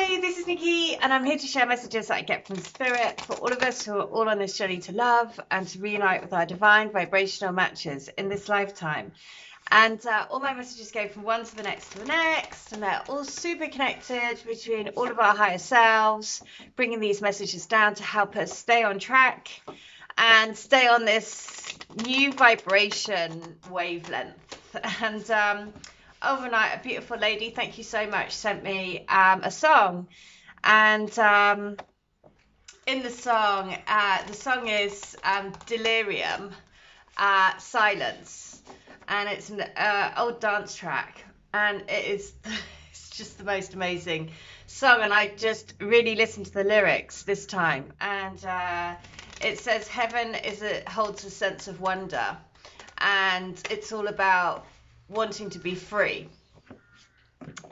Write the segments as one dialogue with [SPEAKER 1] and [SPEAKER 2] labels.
[SPEAKER 1] Hi, this is Nikki, and I'm here to share messages that I get from Spirit for all of us who are all on this journey to love and to reunite with our divine vibrational matches in this lifetime. And all my messages go from one to the next to the next, and they're all super connected between all of our higher selves, bringing these messages down to help us stay on track and stay on this new vibration wavelength. And overnight, a beautiful lady, thank you so much, sent me a song. And in the song is Delirium, Silence. And it's an old dance track. And it's just the most amazing song. And I just really listened to the lyrics this time. And it says, heaven holds a sense of wonder. And it's all about wanting to be free.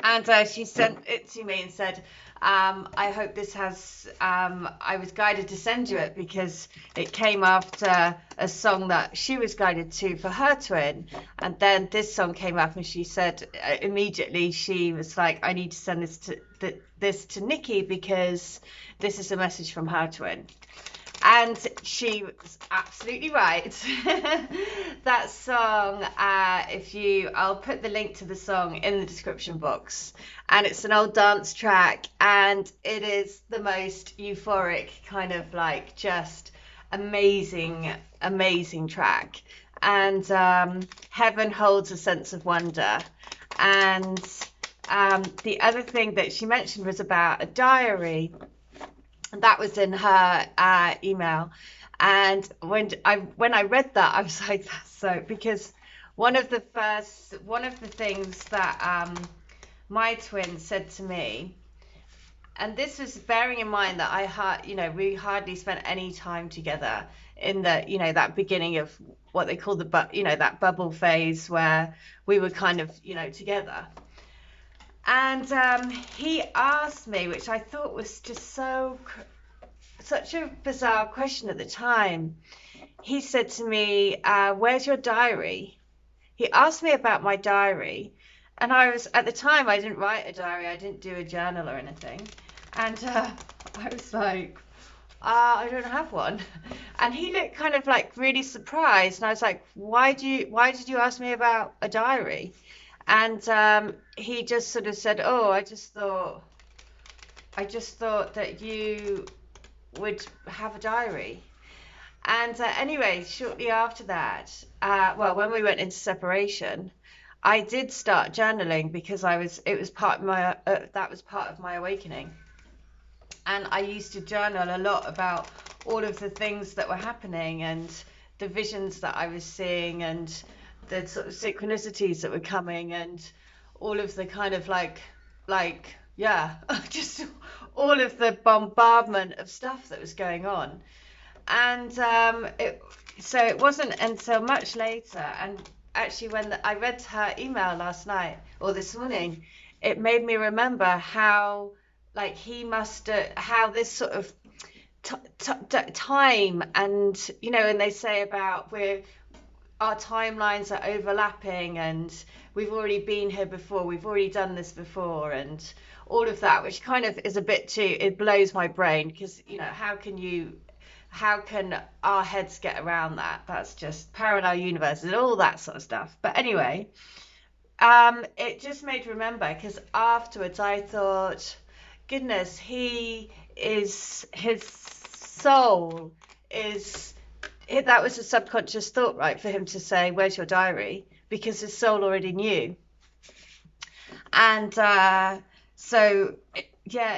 [SPEAKER 1] And she sent it to me and said, I hope this has, I was guided to send you it because it came after a song that she was guided to for her twin. And then this song came up and she said immediately, she was like, I need to send this to Nikki because this is a message from her twin. And she was absolutely right. That song, I'll put the link to the song in the description box. And it's an old dance track, and it is the most euphoric kind of like just amazing, amazing track. And heaven holds a sense of wonder. And the other thing that she mentioned was about a diary. That was in her email, and when I read that, I was like, that's so, because one of the things that my twin said to me, and this was bearing in mind that we hardly spent any time together in the that beginning of what they call that bubble phase where we were kind of together. And he asked me, which I thought was just such a bizarre question at the time. He said to me, where's your diary? He asked me about my diary. And at the time, I didn't write a diary. I didn't do a journal or anything. And I was like, I don't have one. And he looked kind of like really surprised. And I was like, why did you ask me about a diary? And he just sort of said, oh, I just thought that you would have a diary. And anyway, shortly after that, when we went into separation, I did start journaling because that was part of my awakening. And I used to journal a lot about all of the things that were happening and the visions that I was seeing and the sort of synchronicities that were coming and all of the kind of just all of the bombardment of stuff that was going on. And so it wasn't until much later, and actually when I read her email last night or this morning, it made me remember how how this sort of time and and they say about our timelines are overlapping and we've already been here before, we've already done this before, and all of that, which kind of is a bit it blows my brain because how can our heads get around that? That's just parallel universes and all that sort of stuff. But anyway, it just made me remember because afterwards I thought, goodness, his soul is. That was a subconscious thought, right, for him to say, where's your diary? Because his soul already knew. And it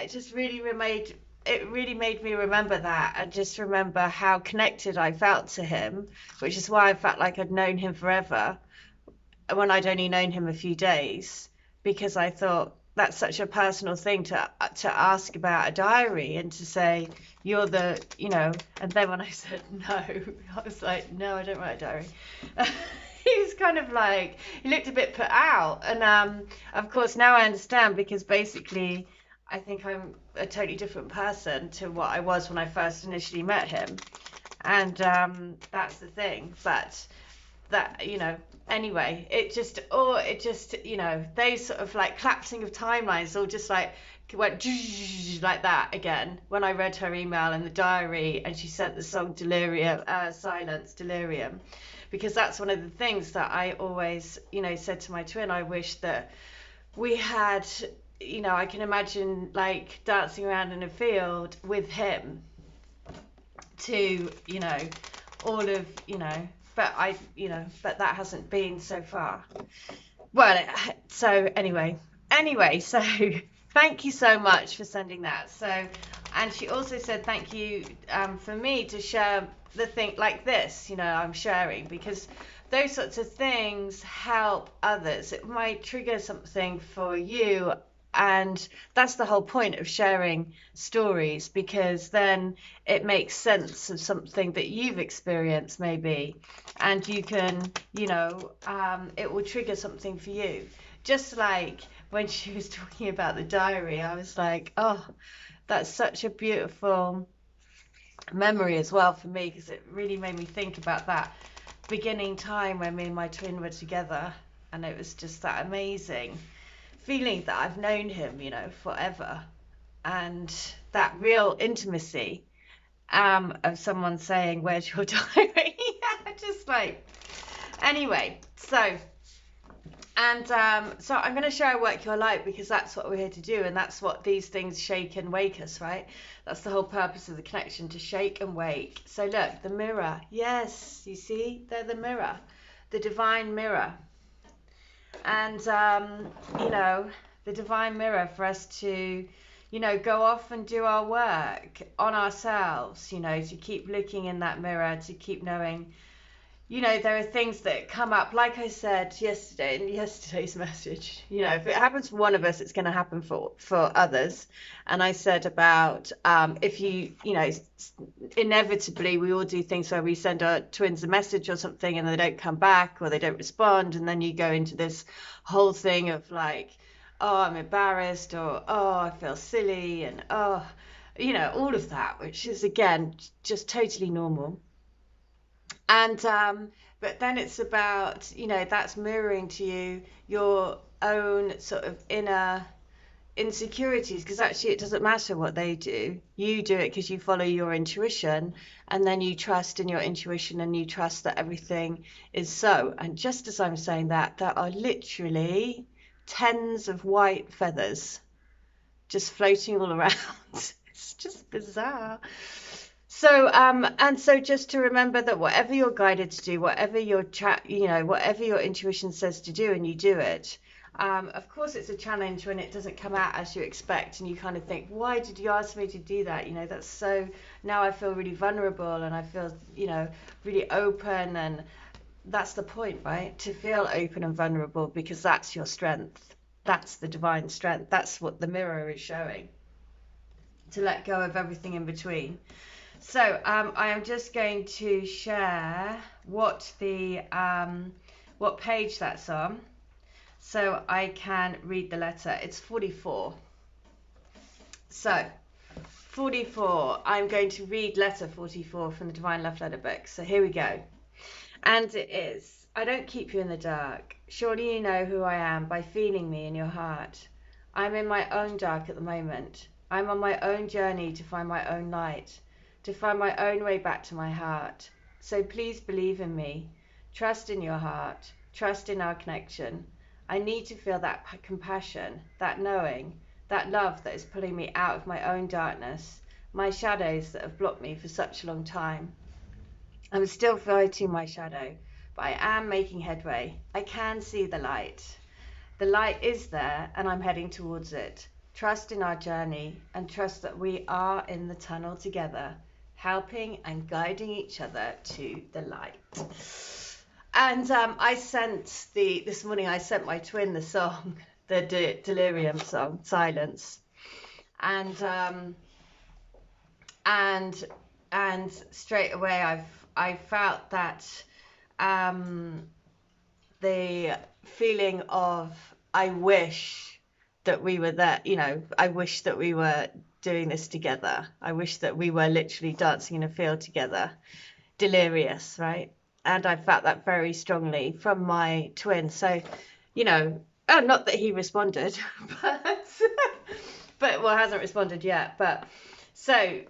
[SPEAKER 1] just really made me remember that and just remember how connected I felt to him, which is why I felt like I'd known him forever when I'd only known him a few days, because I thought that's such a personal thing to ask about a diary and to say you're the and then when I said no, I was like, no, I don't write a diary. He was kind of like, he looked a bit put out, and of course now I understand, because basically I think I'm a totally different person to what I was when I first initially met him, and that's the thing. But that, anyway, it just, those sort of like collapsing of timelines all just like went like that again when I read her email in the diary and she sent the song Delirium, Silence, Delirium, because that's one of the things that I always, said to my twin. I wish that we had, I can imagine like dancing around in a field with him to, all of, but that hasn't been so far. Well, so anyway, so thank you so much for sending that. So, and she also said thank you for me to share the thing like this, I'm sharing, because those sorts of things help others. It might trigger something for you. And that's the whole point of sharing stories, because then it makes sense of something that you've experienced maybe, and you can, it will trigger something for you. Just like when she was talking about the diary, I was like, oh, that's such a beautiful memory as well for me, because it really made me think about that beginning time when me and my twin were together, and it was just that amazing feeling that I've known him, forever, and that real intimacy of someone saying, "Where's your diary?" Yeah, just like, anyway. So, and so I'm going to share Work Your Light, because that's what we're here to do, and that's what these things shake and wake us, right? That's the whole purpose of the connection, to shake and wake. So look, the mirror. Yes, you see, they're the mirror, the divine mirror. And, the divine mirror for us to, go off and do our work on ourselves, to keep looking in that mirror, to keep knowing, there are things that come up, like I said yesterday in yesterday's message, if it happens for one of us, it's going to happen for others. And I said about if you, inevitably we all do things where we send our twins a message or something and they don't come back or they don't respond. And then you go into this whole thing of like, oh, I'm embarrassed, or, oh, I feel silly, and, oh, all of that, which is, again, just totally normal. And but then it's about, that's mirroring to you your own sort of inner insecurities, because actually it doesn't matter what they do. You do it because you follow your intuition, and then you trust in your intuition, and you trust that everything is so. And just as I'm saying that, there are literally tens of white feathers just floating all around. It's just bizarre. So, and so just to remember that whatever you're guided to do, whatever your whatever your intuition says to do, and you do it. Of course, it's a challenge when it doesn't come out as you expect, and you kind of think, why did you ask me to do that? That's so, now I feel really vulnerable, and I feel, really open, and that's the point, right? To feel open and vulnerable, because that's your strength. That's the divine strength. That's what the mirror is showing. To let go of everything in between. So I am just going to share what page that's on, so I can read the letter. It's 44. So 44, I'm going to read letter 44 from the Divine Love Letter book. So here we go. And it is, I don't keep you in the dark. Surely you know who I am by feeling me in your heart. I'm in my own dark at the moment. I'm on my own journey to find my own light, to find my own way back to my heart. So please believe in me. Trust in your heart. Trust in our connection. I need to feel that compassion, that knowing, that love that is pulling me out of my own darkness, my shadows that have blocked me for such a long time. I'm still fighting my shadow, but I am making headway. I can see the light. The light is there, and I'm heading towards it. Trust in our journey, and trust that we are in the tunnel together, helping and guiding each other to the light. And this morning I sent my twin the song, the Delirium song, Silence, and straight away I felt that the feeling of, I wish that we were there, I wish that we were doing this together. I wish that we were literally dancing in a field together, delirious, right? and I felt that very strongly from my twin. So, you know, not that he responded, but well, hasn't responded yet. But so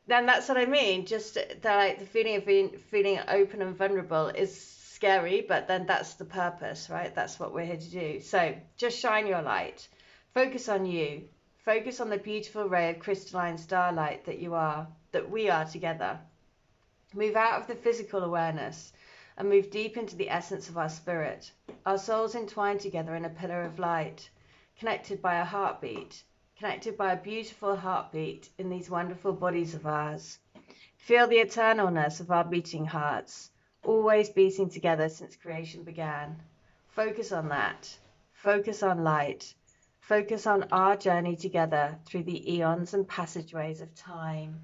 [SPEAKER 1] then that's what I mean. Just that, like, the feeling of feeling open and vulnerable is scary, but then that's the purpose, right? That's what we're here to do. So just shine your light. Focus on you. Focus on the beautiful ray of crystalline starlight that you are, that we are together. Move out of the physical awareness and move deep into the essence of our spirit. Our souls entwined together in a pillar of light, connected by a heartbeat, connected by a beautiful heartbeat in these wonderful bodies of ours. Feel the eternalness of our beating hearts, always beating together since creation began. Focus on that. Focus on light. Focus on our journey together through the eons and passageways of time.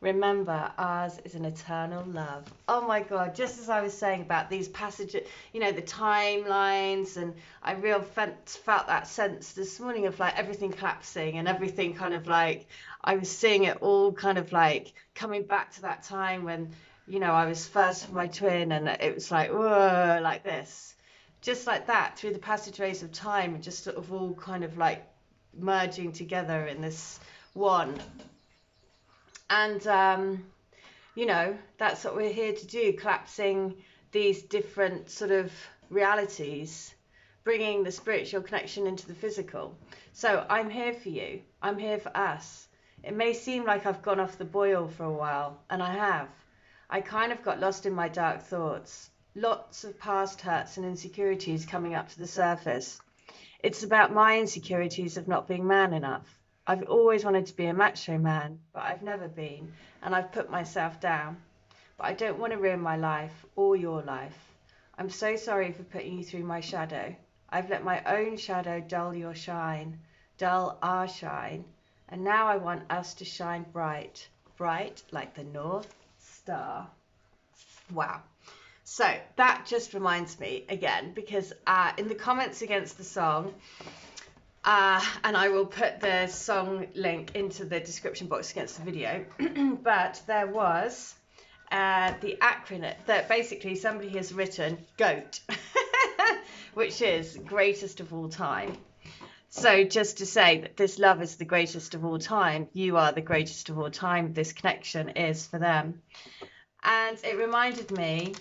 [SPEAKER 1] Remember, ours is an eternal love. Oh my God, just as I was saying about these passages, you know, the timelines, and I felt that sense this morning of like everything collapsing and everything kind of like, I was seeing it all kind of like coming back to that time when, you know, I was first with my twin, and it was like, whoa, like this. Just like that, through the passageways of time, and just sort of all kind of like merging together in this one. And, you know, that's what we're here to do, collapsing these different sort of realities, bringing the spiritual connection into the physical. So I'm here for you. I'm here for us. It may seem like I've gone off the boil for a while, and I have. I kind of got lost in my dark thoughts. Lots of past hurts and insecurities coming up to the surface. It's about my insecurities of not being man enough. I've always wanted to be a macho man, but I've never been, and I've put myself down. But I don't want to ruin my life or your life. I'm so sorry for putting you through my shadow. I've let my own shadow dull your shine, dull our shine, and now I want us to shine bright, bright like the North Star. Wow. So that just reminds me again, because in the comments against the song, and I will put the song link into the description box against the video, but there was the acronym that basically somebody has written GOAT, which is greatest of all time. So just to say that this love is the greatest of all time, you are the greatest of all time, this connection is for them. And it reminded me,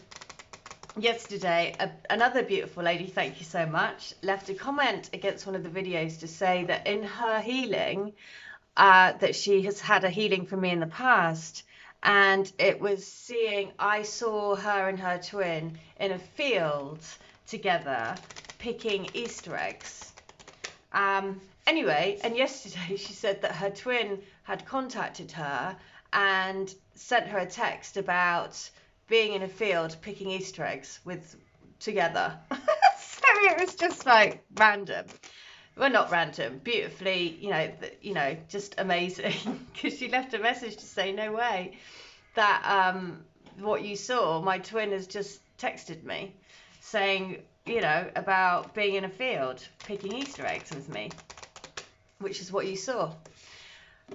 [SPEAKER 1] yesterday, another beautiful lady, thank you so much, left a comment against one of the videos to say that in her healing, that she has had a healing from me in the past, and it was I saw her and her twin in a field together picking Easter eggs. Anyway, and yesterday she said that her twin had contacted her and sent her a text about being in a field picking Easter eggs together. So it was just like random. Well, not random, beautifully, just amazing. Because she left a message to say, no way, that what you saw, my twin has just texted me saying, about being in a field picking Easter eggs with me, which is what you saw.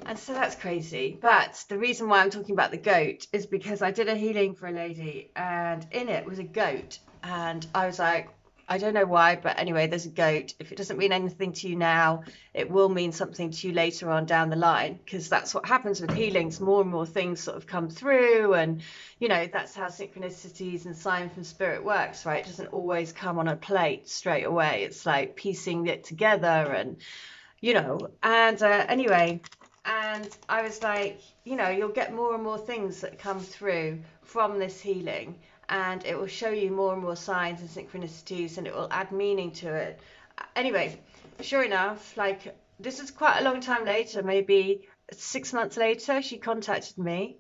[SPEAKER 1] And so that's crazy. But the reason why I'm talking about the goat is because I did a healing for a lady, and in it was a goat. And I was like, I don't know why, but anyway, there's a goat. If it doesn't mean anything to you now, it will mean something to you later on down the line, because that's what happens with healings. More and more things sort of come through, and, that's how synchronicities and sign from spirit works, right? It doesn't always come on a plate straight away. It's like piecing it together and, anyway. And I was like, you'll get more and more things that come through from this healing, and it will show you more and more signs and synchronicities, and it will add meaning to it. Anyway, sure enough, like, this is quite a long time later, maybe 6 months later, she contacted me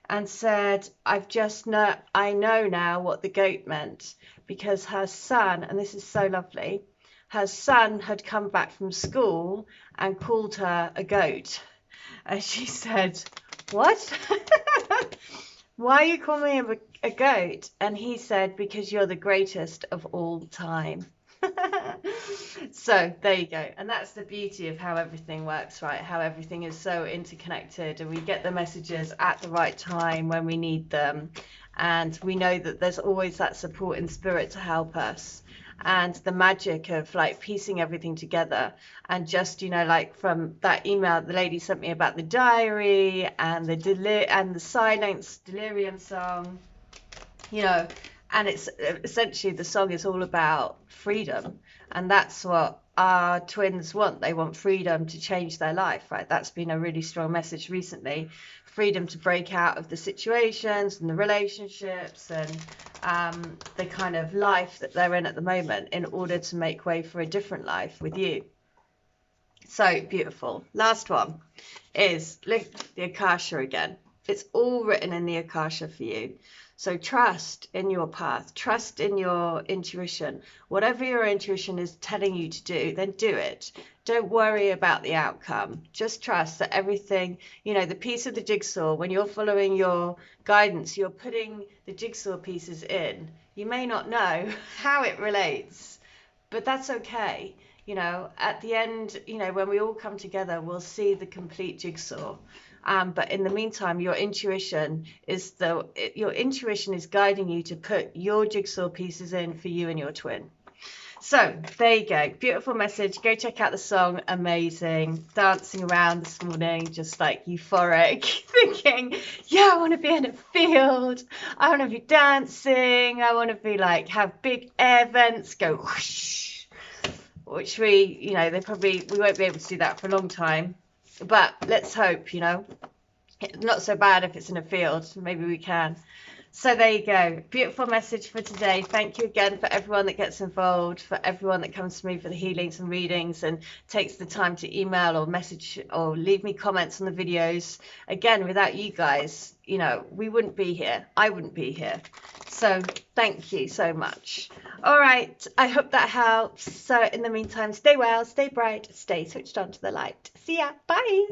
[SPEAKER 1] and said, I know now what the goat meant, because her son, and this is so lovely, her son had come back from school and called her a goat. And she said, what? Why are you calling him a goat? And he said, because you're the greatest of all time. So there you go. And that's the beauty of how everything works, right? How everything is so interconnected, and we get the messages at the right time when we need them. And we know that there's always that support in spirit to help us. And the magic of like piecing everything together, and just, you know, like from that email the lady sent me about the diary and the silence delirium song, you know, and it's essentially, the song is all about freedom, and that's what our twins want. They want freedom to change their life, right? That's been a really strong message recently. Freedom to break out of the situations and the relationships and the kind of life that they're in at the moment, in order to make way for a different life with you. So beautiful. Last one is, look, the Akasha again. It's all written in the Akasha for you. So trust in your path, trust in your intuition. Whatever your intuition is telling you to do, then do it. Don't worry about the outcome. Just trust that everything, you know, the piece of the jigsaw, when you're following your guidance, you're putting the jigsaw pieces in. You may not know how it relates, but that's okay. You know, at the end, you know, when we all come together, we'll see the complete jigsaw. But in the meantime, your intuition is guiding you to put your jigsaw pieces in for you and your twin. So there you go. Beautiful message. Go check out the song. Amazing. Dancing around this morning, just like euphoric, thinking, yeah, I want to be in a field. I want to be dancing. I want to be like, have big air vents go whoosh, which we won't be able to do that for a long time. But let's hope, you know, not so bad if it's in a field. Maybe we can. So there you go. Beautiful message for today. Thank you again for everyone that gets involved, for everyone that comes to me for the healings and readings and takes the time to email or message or leave me comments on the videos. Again, without you guys, you know, we wouldn't be here. I wouldn't be here. So thank you so much. All right. I hope that helps. So in the meantime, stay well, stay bright, stay switched on to the light. See ya. Bye.